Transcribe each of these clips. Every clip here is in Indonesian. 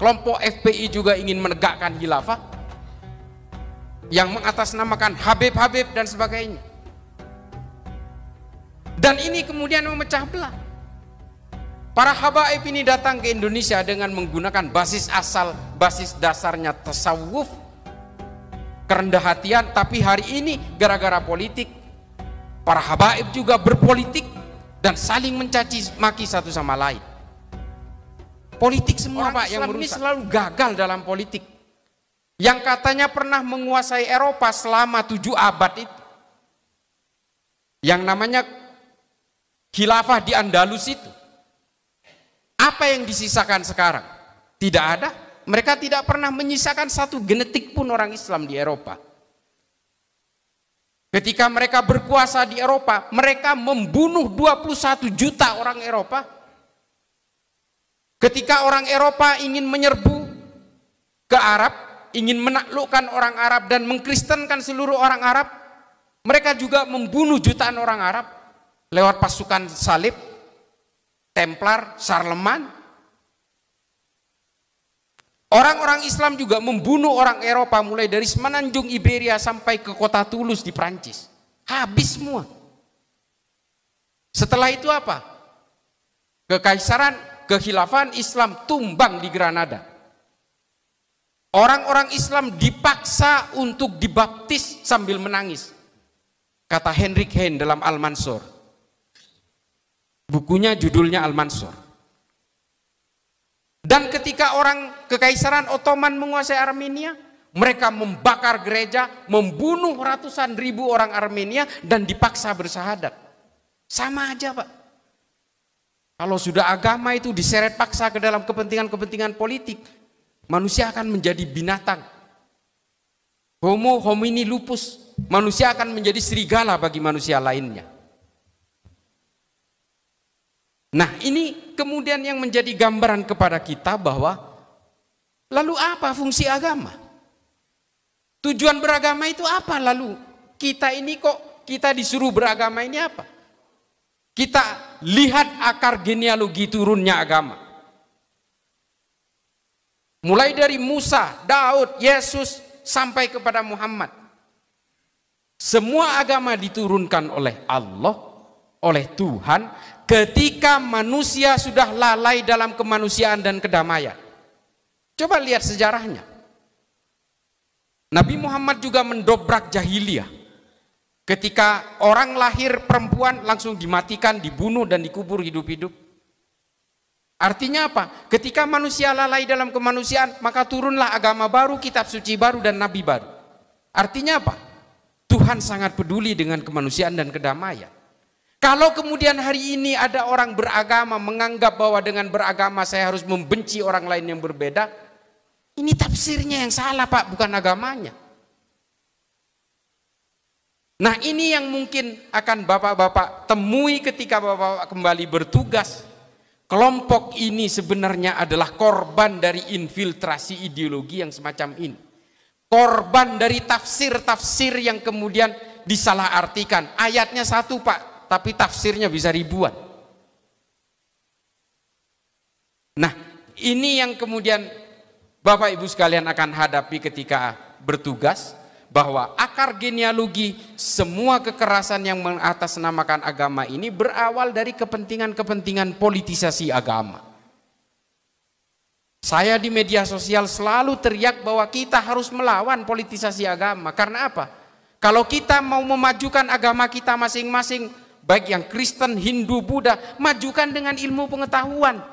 kelompok FPI juga ingin menegakkan khilafah yang mengatasnamakan Habib-Habib dan sebagainya. Dan ini kemudian memecah belah. Para habaib ini datang ke Indonesia dengan menggunakan basis dasarnya tasawuf, kerendah hatian, tapi hari ini gara-gara politik, para habaib juga berpolitik dan saling mencaci maki satu sama lain. Politik semua orang Pak Islam yang merusak. Ini selalu gagal dalam politik. Yang katanya pernah menguasai Eropa selama 7 abad itu, yang namanya khilafah di Andalus itu, apa yang disisakan sekarang? Tidak ada. Mereka tidak pernah menyisakan satu genetik pun orang Islam di Eropa. Ketika mereka berkuasa di Eropa, mereka membunuh 21 juta orang Eropa. Ketika orang Eropa ingin menyerbu ke Arab, ingin menaklukkan orang Arab dan mengkristenkan seluruh orang Arab, mereka juga membunuh jutaan orang Arab lewat pasukan salib, Templar, Charlemagne. Orang-orang Islam juga membunuh orang Eropa mulai dari semenanjung Iberia sampai ke kota Toulouse di Prancis. Habis semua. Setelah itu apa? Kekaisaran, kekhilafahan Islam tumbang di Granada. Orang-orang Islam dipaksa untuk dibaptis sambil menangis. Kata Heinrich Heine dalam Al-Mansur. Bukunya judulnya Al-Mansur. Dan ketika orang Kekaisaran Ottoman menguasai Armenia, mereka membakar gereja, membunuh ratusan ribu orang Armenia dan dipaksa bersahadat. Sama aja Pak. Kalau sudah agama itu diseret paksa ke dalam kepentingan-kepentingan politik, manusia akan menjadi binatang. Homo homini lupus. Manusia akan menjadi serigala bagi manusia lainnya. Nah ini kemudian yang menjadi gambaran kepada kita bahwa lalu apa fungsi agama? Tujuan beragama itu apa lalu? Kita ini kok kita disuruh beragama ini apa? Kita lihat akar genealogi turunnya agama. Mulai dari Musa, Daud, Yesus sampai kepada Muhammad. Semua agama diturunkan oleh Allah, oleh Tuhan. Ketika manusia sudah lalai dalam kemanusiaan dan kedamaian. Coba lihat sejarahnya. Nabi Muhammad juga mendobrak jahiliyah. Ketika orang lahir perempuan langsung dimatikan, dibunuh dan dikubur hidup-hidup. Artinya apa? Ketika manusia lalai dalam kemanusiaan, maka turunlah agama baru, kitab suci baru dan nabi baru. Artinya apa? Tuhan sangat peduli dengan kemanusiaan dan kedamaian. Kalau kemudian hari ini ada orang beragama menganggap bahwa dengan beragama saya harus membenci orang lain yang berbeda, ini tafsirnya yang salah Pak, bukan agamanya. Nah ini yang mungkin akan bapak-bapak temui ketika bapak-bapak kembali bertugas. Kelompok ini sebenarnya adalah korban dari infiltrasi ideologi yang semacam ini. Korban dari tafsir-tafsir yang kemudian disalahartikan. Ayatnya satu Pak, tapi tafsirnya bisa ribuan. Nah, ini yang kemudian Bapak Ibu sekalian akan hadapi ketika bertugas, bahwa akar genealogi semua kekerasan yang mengatasnamakan agama ini berawal dari kepentingan-kepentingan politisasi agama. Saya di media sosial selalu teriak bahwa kita harus melawan politisasi agama. Karena apa? Kalau kita mau memajukan agama kita masing-masing, baik yang Kristen, Hindu, Buddha, majukan dengan ilmu pengetahuan.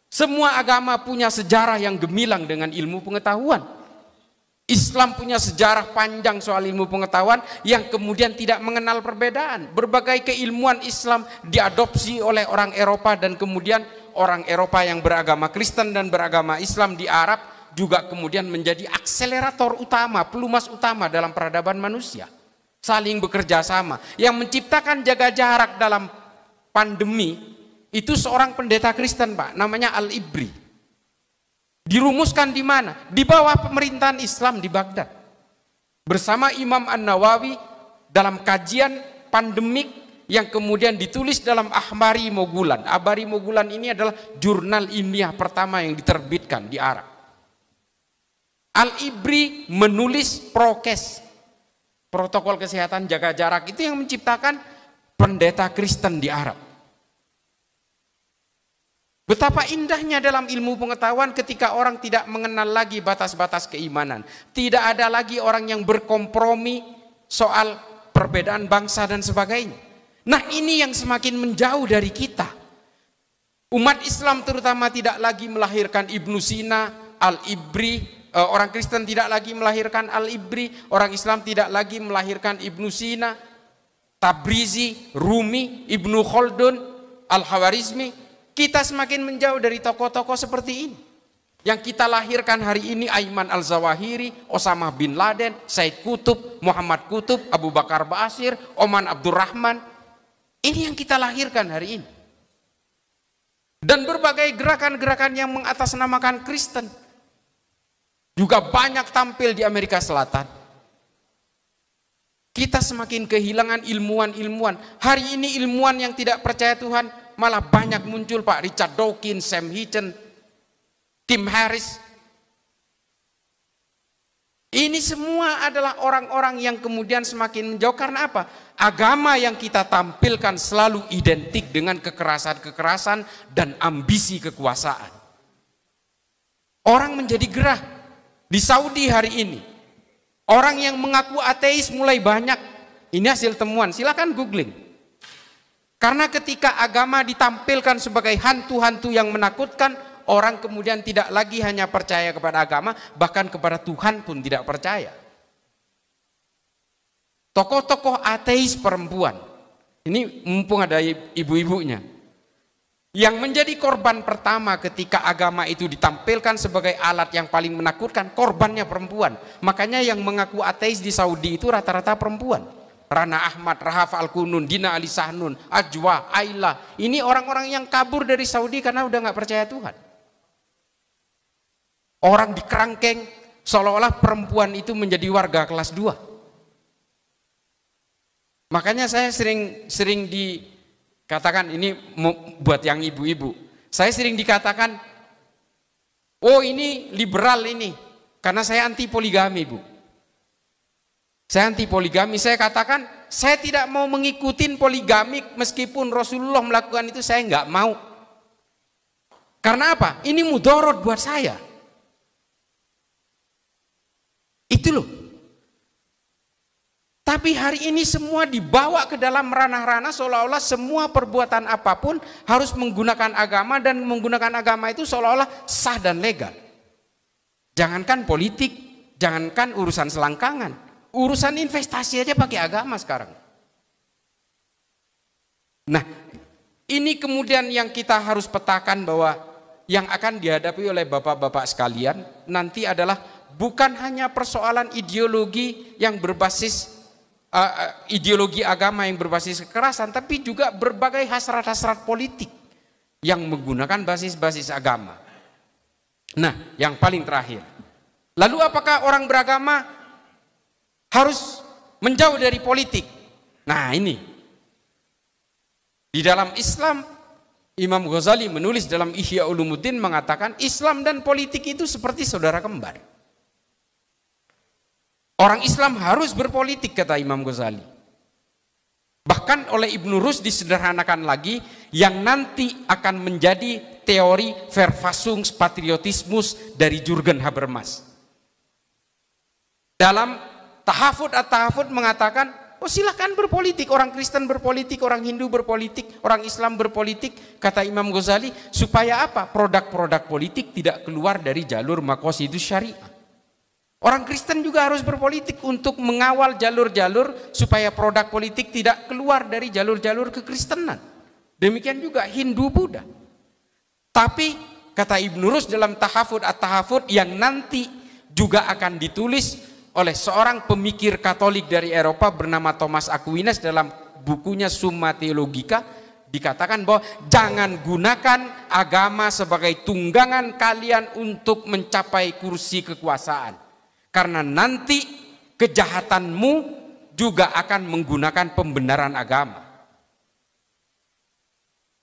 Semua agama punya sejarah yang gemilang dengan ilmu pengetahuan. Islam punya sejarah panjang soal ilmu pengetahuan yang kemudian tidak mengenal perbedaan. Berbagai keilmuan Islam diadopsi oleh orang Eropa dan kemudian orang Eropa yang beragama Kristen dan beragama Islam di Arab juga kemudian menjadi akselerator utama, pelumas utama dalam peradaban manusia. Saling bekerja sama. Yang menciptakan jaga jarak dalam pandemi itu seorang pendeta Kristen Pak, namanya Al-Ibri. Dirumuskan di mana? Di bawah pemerintahan Islam di Baghdad. Bersama Imam An-Nawawi dalam kajian pandemik yang kemudian ditulis dalam Ahbari Mogulan. Ahbari Mogulan ini adalah jurnal ilmiah pertama yang diterbitkan di Arab. Al-Ibri menulis prokes, protokol kesehatan jaga jarak, itu yang menciptakan pendeta Kristen di Arab. Betapa indahnya dalam ilmu pengetahuan ketika orang tidak mengenal lagi batas-batas keimanan. Tidak ada lagi orang yang berkompromi soal perbedaan bangsa dan sebagainya. Nah, ini yang semakin menjauh dari kita. Umat Islam terutama tidak lagi melahirkan Ibnu Sina, Al-Ibri. Orang Kristen tidak lagi melahirkan Al-Ibri. Orang Islam tidak lagi melahirkan Ibnu Sina, Tabrizi, Rumi, Ibnu Khaldun, Al-Khawarizmi. Kita semakin menjauh dari tokoh-tokoh seperti ini. Yang kita lahirkan hari ini Ayman Al-Zawahiri, Osama bin Laden, Said Qutb, Muhammad Qutb, Abu Bakar Ba'asyir, Oman Abdurrahman. Ini yang kita lahirkan hari ini. Dan berbagai gerakan-gerakan yang mengatasnamakan Kristen juga banyak tampil di Amerika Selatan. Kita semakin kehilangan ilmuwan-ilmuwan. Hari ini ilmuwan yang tidak percaya Tuhan malah banyak muncul, Pak. Richard Dawkins, Sam Hitchens, Tim Harris. Ini semua adalah orang-orang yang kemudian semakin menjauh. Karena apa? Agama yang kita tampilkan selalu identik dengan kekerasan-kekerasan dan ambisi kekuasaan. Orang menjadi gerah. Di Saudi hari ini, orang yang mengaku ateis mulai banyak. Ini hasil temuan, silakan googling. Karena ketika agama ditampilkan sebagai hantu-hantu yang menakutkan, orang kemudian tidak lagi hanya percaya kepada agama, bahkan kepada Tuhan pun tidak percaya. Tokoh-tokoh ateis perempuan, ini mumpung ada ibu-ibunya, yang menjadi korban pertama ketika agama itu ditampilkan sebagai alat yang paling menakutkan, korbannya perempuan. Makanya yang mengaku ateis di Saudi itu rata-rata perempuan. Rana Ahmad, Rahaf Al-Kunun, Dina Ali Sahnun, Ajwa, Ayla. Ini orang-orang yang kabur dari Saudi karena udah nggak percaya Tuhan. Orang dikerangkeng seolah-olah perempuan itu menjadi warga kelas 2. Makanya saya sering dikatakan, ini buat yang ibu-ibu, saya sering dikatakan, oh ini liberal ini, karena saya anti poligami, Bu. Saya anti poligami. Saya katakan saya tidak mau mengikuti poligami meskipun Rasulullah melakukan itu, saya nggak mau. Karena apa? Ini mudorot buat saya. Itu loh. Tapi hari ini semua dibawa ke dalam ranah-ranah seolah-olah semua perbuatan apapun harus menggunakan agama, dan menggunakan agama itu seolah-olah sah dan legal. Jangankan politik, jangankan urusan selangkangan, urusan investasi aja pakai agama sekarang. Nah, ini kemudian yang kita harus petakan, bahwa yang akan dihadapi oleh bapak-bapak sekalian nanti adalah bukan hanya persoalan ideologi yang berbasis ideologi agama yang berbasis kekerasan, tapi juga berbagai hasrat-hasrat politik yang menggunakan basis-basis agama. Nah, yang paling terakhir, lalu apakah orang beragama harus menjauh dari politik? Nah, ini di dalam Islam, Imam Ghazali menulis dalam Ihya Ulumuddin mengatakan Islam dan politik itu seperti saudara kembar. Orang Islam harus berpolitik, kata Imam Ghazali. Bahkan oleh Ibnu Rus disederhanakan lagi, yang nanti akan menjadi teori Verfassungspatriotismus dari Jürgen Habermas. Dalam Tahafud at-Tahafud mengatakan, oh silakan berpolitik, orang Kristen berpolitik, orang Hindu berpolitik, orang Islam berpolitik, kata Imam Ghazali, supaya apa? Produk-produk politik tidak keluar dari jalur maqasidus syariah. Orang Kristen juga harus berpolitik untuk mengawal jalur-jalur supaya produk politik tidak keluar dari jalur-jalur kekristenan. Demikian juga Hindu Buddha. Tapi kata Ibnu Rus dalam Tahafud at-Tahafud yang nanti juga akan ditulis oleh seorang pemikir Katolik dari Eropa bernama Thomas Aquinas dalam bukunya Summa Theologica, dikatakan bahwa jangan gunakan agama sebagai tunggangan kalian untuk mencapai kursi kekuasaan. Karena nanti kejahatanmu juga akan menggunakan pembenaran agama.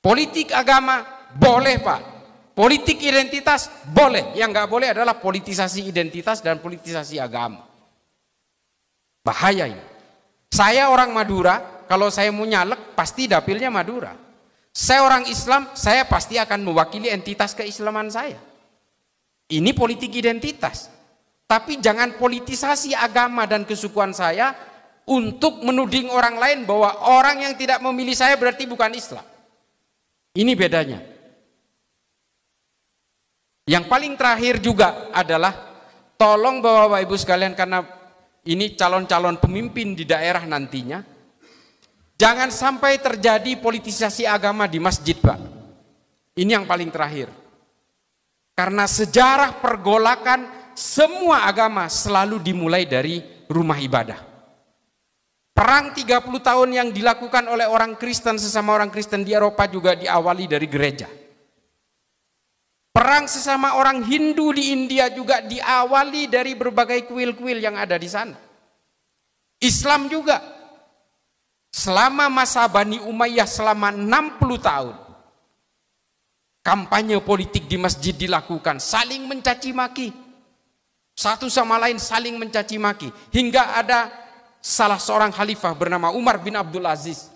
Politik agama boleh, Pak, Politik identitas boleh, yang nggak boleh adalah politisasi identitas dan politisasi agama. Bahaya ini. Saya orang Madura, kalau saya mau nyalek pasti dapilnya Madura. Saya orang Islam, saya pasti akan mewakili entitas keislaman saya. Ini politik identitas. Tapi jangan politisasi agama dan kesukuan saya untuk menuding orang lain bahwa orang yang tidak memilih saya berarti bukan Islam. Ini bedanya. Yang paling terakhir juga adalah tolong Bapak Ibu sekalian, karena ini calon-calon pemimpin di daerah nantinya, jangan sampai terjadi politisasi agama di masjid, Pak. Ini yang paling terakhir. Karena sejarah pergolakan semua agama selalu dimulai dari rumah ibadah. Perang 30 tahun yang dilakukan oleh orang Kristen sesama orang Kristen di Eropa juga diawali dari gereja. Perang sesama orang Hindu di India juga diawali dari berbagai kuil-kuil yang ada di sana. Islam juga. Selama masa Bani Umayyah selama 60 tahun. Kampanye politik di masjid dilakukan, saling mencaci maki. Satu sama lain saling mencaci maki. Hingga ada salah seorang khalifah bernama Umar bin Abdul Aziz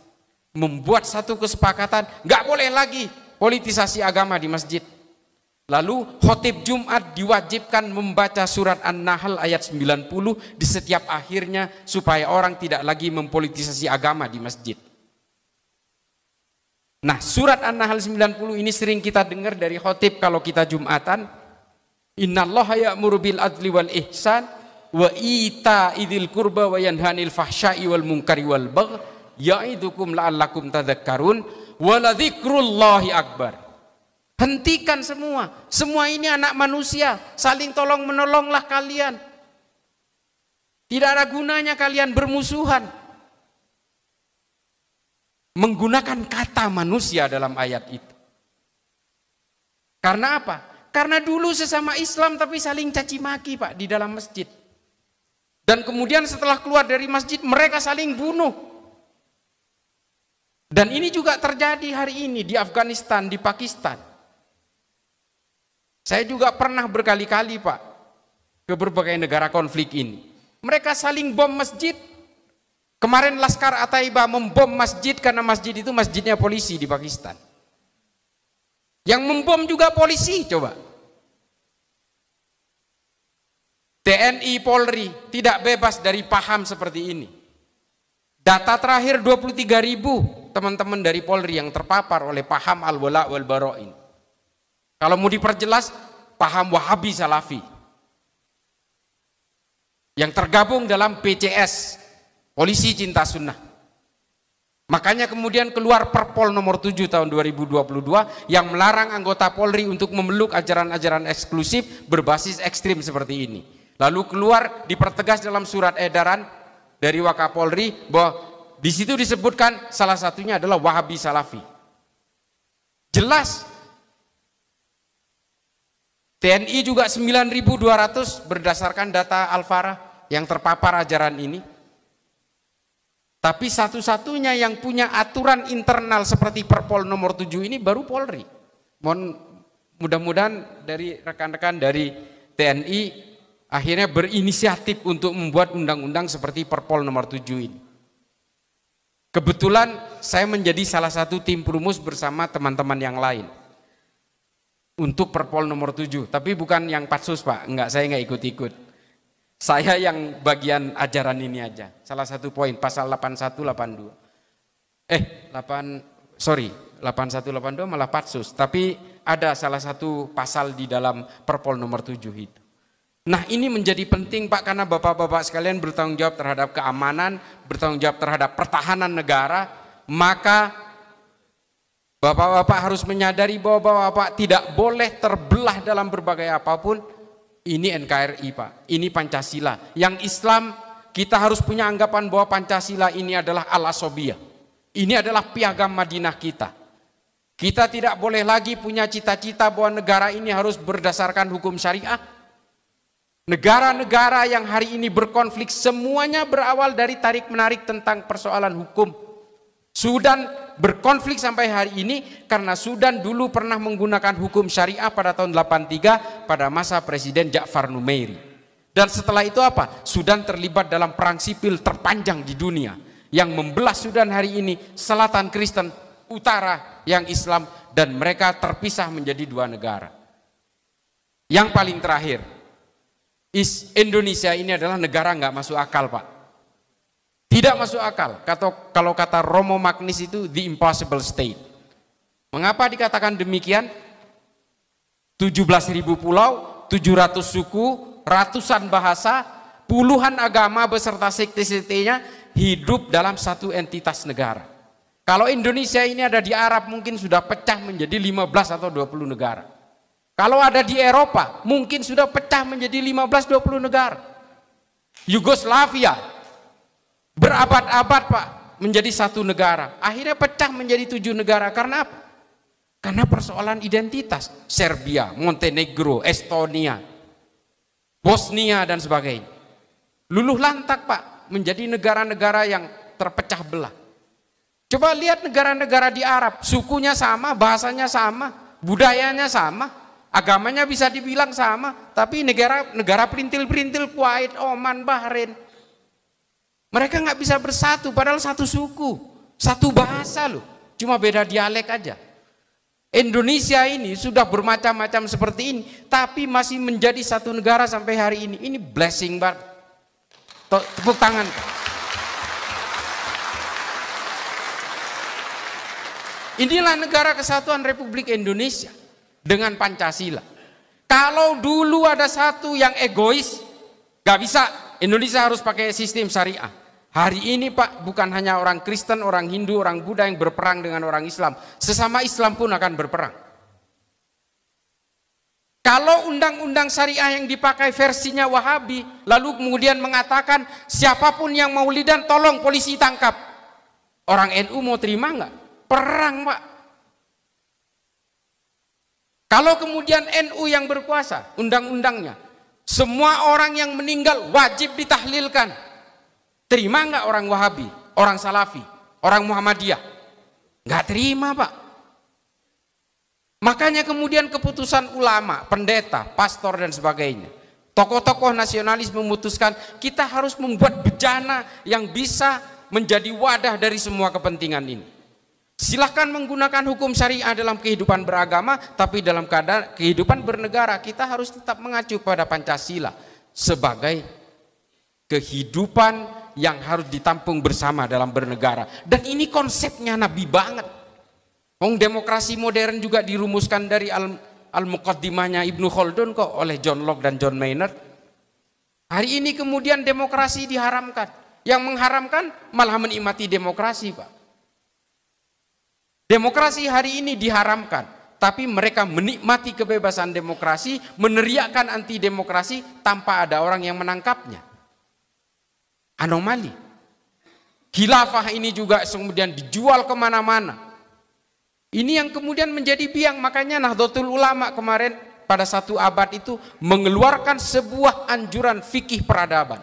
membuat satu kesepakatan, nggak boleh lagi politisasi agama di masjid. Lalu khotib Jumat diwajibkan membaca surat An-Nahl ayat 90 di setiap akhirnya supaya orang tidak lagi mempolitisasi agama di masjid. Nah, surat An-Nahl 90 ini sering kita dengar dari khotib kalau kita Jumatan. Innallaha ya'muru bil adli wal ihsan wa ita'idil qurba wa yanhanil fahsya'i wal munkari wal baghi ya'idukum la'allakum tadhakkarun wa ladzikrullahi akbar. Hentikan semua. Semua ini anak manusia. Saling tolong menolonglah kalian. Tidak ada gunanya kalian bermusuhan. Menggunakan kata manusia dalam ayat itu. Karena apa? Karena dulu sesama Islam tapi saling caci maki, Pak, di dalam masjid. Dan kemudian setelah keluar dari masjid mereka saling bunuh. Dan ini juga terjadi hari ini di Afghanistan, di Pakistan. Saya juga pernah berkali-kali, Pak, ke berbagai negara konflik ini. Mereka saling bom masjid. Kemarin Laskar At-Taiba membom masjid karena masjid itu masjidnya polisi di Pakistan. Yang membom juga polisi, coba. TNI Polri tidak bebas dari paham seperti ini. Data terakhir 23.000 teman-teman dari Polri yang terpapar oleh paham al-wala wal bara' ini. Kalau mau diperjelas, paham Wahabi Salafi yang tergabung dalam PCS, Polisi Cinta Sunnah. Makanya kemudian keluar Perpol nomor 7 tahun 2022 yang melarang anggota Polri untuk memeluk ajaran-ajaran eksklusif berbasis ekstrim seperti ini. Lalu keluar dipertegas dalam surat edaran dari Wakapolri bahwa di situ disebutkan salah satunya adalah Wahabi Salafi. Jelas. TNI juga 9.200 berdasarkan data Al-Farah yang terpapar ajaran ini. Tapi satu-satunya yang punya aturan internal seperti Perpol nomor 7 ini baru Polri. Mudah-mudahan dari rekan-rekan dari TNI akhirnya berinisiatif untuk membuat undang-undang seperti Perpol nomor 7 ini. Kebetulan saya menjadi salah satu tim perumus bersama teman-teman yang lain untuk Perpol nomor 7, tapi bukan yang Patsus, Pak. Enggak, saya enggak ikut-ikut. Saya yang bagian ajaran ini aja. Salah satu poin pasal 8182. 8182 malah Patsus, tapi ada salah satu pasal di dalam Perpol nomor 7 itu. Nah, ini menjadi penting, Pak, karena Bapak-bapak sekalian bertanggung jawab terhadap keamanan, bertanggung jawab terhadap pertahanan negara, maka Bapak-bapak harus menyadari bahwa Bapak tidak boleh terbelah dalam berbagai apapun. Ini NKRI, Pak. Ini Pancasila. Yang Islam, kita harus punya anggapan bahwa Pancasila ini adalah al-asobiyah. Ini adalah piagam Madinah kita. Kita tidak boleh lagi punya cita-cita bahwa negara ini harus berdasarkan hukum syariah. Negara-negara yang hari ini berkonflik semuanya berawal dari tarik-menarik tentang persoalan hukum. Sudan berkonflik sampai hari ini karena Sudan dulu pernah menggunakan hukum syariah pada tahun 83 pada masa Presiden Ja'far Numeiri. Dan setelah itu apa? Sudan terlibat dalam perang sipil terpanjang di dunia yang membelah Sudan hari ini, selatan Kristen, utara yang Islam, dan mereka terpisah menjadi dua negara. Yang paling terakhir, Indonesia ini adalah negara nggak masuk akal, Pak. Tidak masuk akal. Kalau kata Romo Magnis itu the impossible state. Mengapa dikatakan demikian? 17.000 pulau, 700 suku, ratusan bahasa, puluhan agama beserta sekte-sektenya hidup dalam satu entitas negara. Kalau Indonesia ini ada di Arab mungkin sudah pecah menjadi 15 atau 20 negara. Kalau ada di Eropa mungkin sudah pecah menjadi 15-20 negara. Yugoslavia berabad-abad, Pak, menjadi satu negara. Akhirnya pecah menjadi 7 negara. Karena apa? Karena persoalan identitas. Serbia, Montenegro, Estonia, Bosnia dan sebagainya. Luluh lantak, Pak, menjadi negara-negara yang terpecah belah. Coba lihat negara-negara di Arab, sukunya sama, bahasanya sama, budayanya sama, agamanya bisa dibilang sama, tapi negara perintil-perintil, Kuwait, Oman, Bahrain, mereka nggak bisa bersatu, padahal satu suku, satu bahasa loh, cuma beda dialek aja. Indonesia ini sudah bermacam-macam seperti ini, tapi masih menjadi satu negara sampai hari ini. Ini blessing banget. Tepuk tangan. Inilah negara kesatuan Republik Indonesia dengan Pancasila. Kalau dulu ada satu yang egois, gak bisa, Indonesia harus pakai sistem syariah. Hari ini, Pak, bukan hanya orang Kristen, orang Hindu, orang Buddha yang berperang dengan orang Islam. Sesama Islam pun akan berperang. Kalau undang-undang syariah yang dipakai versinya Wahabi, lalu kemudian mengatakan siapapun yang maulidan tolong polisi tangkap. Orang NU mau terima nggak? Perang, Pak. Kalau kemudian NU yang berkuasa, undang-undangnya, semua orang yang meninggal wajib ditahlilkan. Terima nggak orang Wahabi, orang Salafi, orang Muhammadiyah? Nggak terima, Pak. Makanya kemudian keputusan ulama, pendeta, pastor dan sebagainya, tokoh-tokoh nasionalis memutuskan kita harus membuat bejana yang bisa menjadi wadah dari semua kepentingan ini. Silahkan menggunakan hukum syariah dalam kehidupan beragama, tapi dalam kehidupan bernegara kita harus tetap mengacu pada Pancasila sebagai kehidupan yang harus ditampung bersama dalam bernegara. Dan ini konsepnya Nabi banget. Demokrasi modern juga dirumuskan dari Al-Muqaddimahnya Ibnu Khaldun kok, oleh John Locke dan John Maynard. Hari ini kemudian demokrasi diharamkan. Yang mengharamkan malah menikmati demokrasi, Pak. Demokrasi hari ini diharamkan, tapi mereka menikmati kebebasan demokrasi, meneriakkan anti demokrasi tanpa ada orang yang menangkapnya. Anomali. Khilafah ini juga kemudian dijual kemana-mana. Ini yang kemudian menjadi biang. Makanya Nahdlatul Ulama kemarin pada satu abad itu mengeluarkan sebuah anjuran fikih peradaban.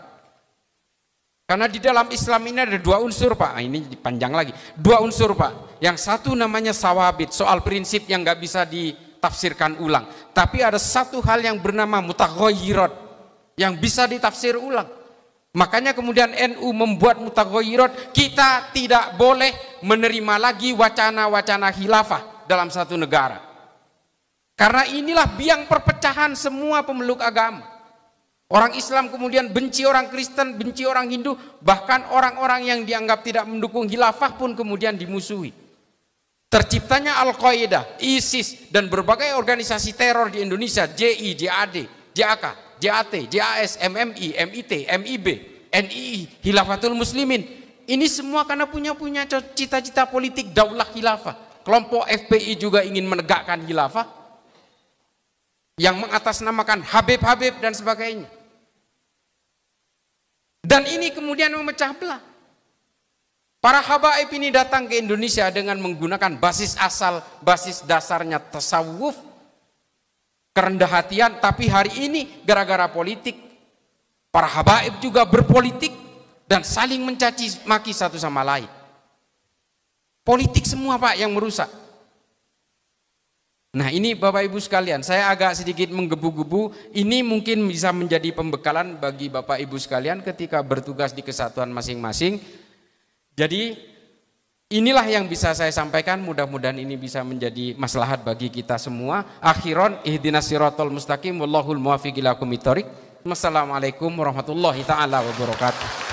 Karena di dalam Islam ini ada dua unsur, Pak. Ini panjang lagi. Dua unsur, Pak. Yang satu namanya sawabit, soal prinsip yang nggak bisa ditafsirkan ulang. Tapi ada satu hal yang bernama mutaghayyirat yang bisa ditafsir ulang. Makanya kemudian NU membuat mutaghayyirat, kita tidak boleh menerima lagi wacana-wacana khilafah dalam satu negara. Karena inilah biang perpecahan semua pemeluk agama. Orang Islam kemudian benci orang Kristen, benci orang Hindu, bahkan orang-orang yang dianggap tidak mendukung khilafah pun kemudian dimusuhi. Terciptanya Al-Qaeda, ISIS, dan berbagai organisasi teror di Indonesia, JI, JAD, JAK, JAT, JAS, MMI, MIT, MIB, NII, Hilafatul Muslimin. Ini semua karena punya cita-cita politik daulah khilafah. Kelompok FPI juga ingin menegakkan khilafah yang mengatasnamakan Habib-Habib dan sebagainya. Dan ini kemudian memecah belah. Para habaib ini datang ke Indonesia dengan menggunakan basis asal, basis dasarnya tasawuf, kerendah hatian, tapi hari ini gara-gara politik, para habaib juga berpolitik dan saling mencaci maki satu sama lain. Politik semua Pak yang merusak. Nah ini Bapak Ibu sekalian, saya agak sedikit menggebu-gebu. Ini mungkin bisa menjadi pembekalan bagi Bapak Ibu sekalian ketika bertugas di kesatuan masing-masing. Jadi inilah yang bisa saya sampaikan, mudah-mudahan ini bisa menjadi maslahat bagi kita semua. Akhiron ihdinas siratal mustaqim wallahul muwaffiq ila aqwamit thoriq. Wassalamualaikum warahmatullahi taala wabarakatuh.